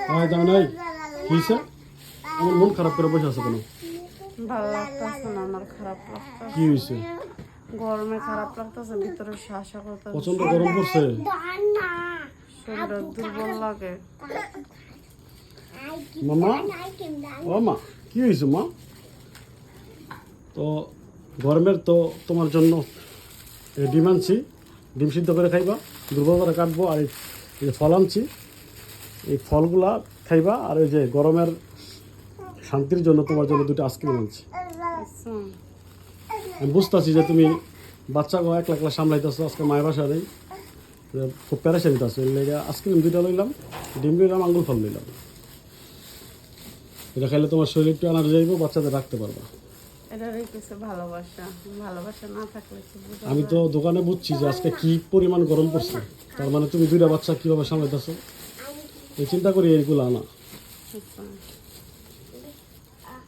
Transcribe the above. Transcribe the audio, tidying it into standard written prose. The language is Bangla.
দাও নাই কিসে আমার মন খারাপ করে বসে আছে কেন? ভালো লাগতেছে না, আমার খারাপ লাগতেছে। কি হয়েছে? গরমে খারাপ লাগতেছে, ভিতরে শ্বাসা করতে প্রচন্ড গরম পড়ছে। শরীর দুর্বল লাগে। মামা ও মা কি হয়েছে মা? তো গরমের তো তোমার জন্য ডিম আনছি, ডিম সিদ্ধ করে খাইবা, দুর্বল করে কাটবো। আর এই যে ফল আনছি, এই ফলগুলা খাইবা। আর ওই যে গরমের শান্তির জন্য তোমার জন্য দুটো আইসক্রিম আনছি। আচ্ছা, আমি বুঝতেছি যে তুমি বাচ্চা একলা একলা সামলাইতেছো, আজকে মায়ের বাসা নেই, খুব প্যারাসানিত আছে। এর লেগে আইসক্রিম দুইটা লইলাম, ডিম লইলাম, আঙ্গুল ফল লইলাম। এটা খাইলে তোমার শরীর একটু এনার্জি যাইব, বাচ্চাদের রাখতে পারবা। এটারই কিছু ভালোবাসা, ভালোবাসা না থাকলে কি বোঝা আমি যায়? তো দোকানে বুঝছি যে আজকে কি পরিমাণ গরম পড়ছে, তার মানে তুমি দুইটা বাচ্চা কীভাবে সামলাইতেছো, এই চিন্তা করি এইগুলো আনা। আচ্ছা।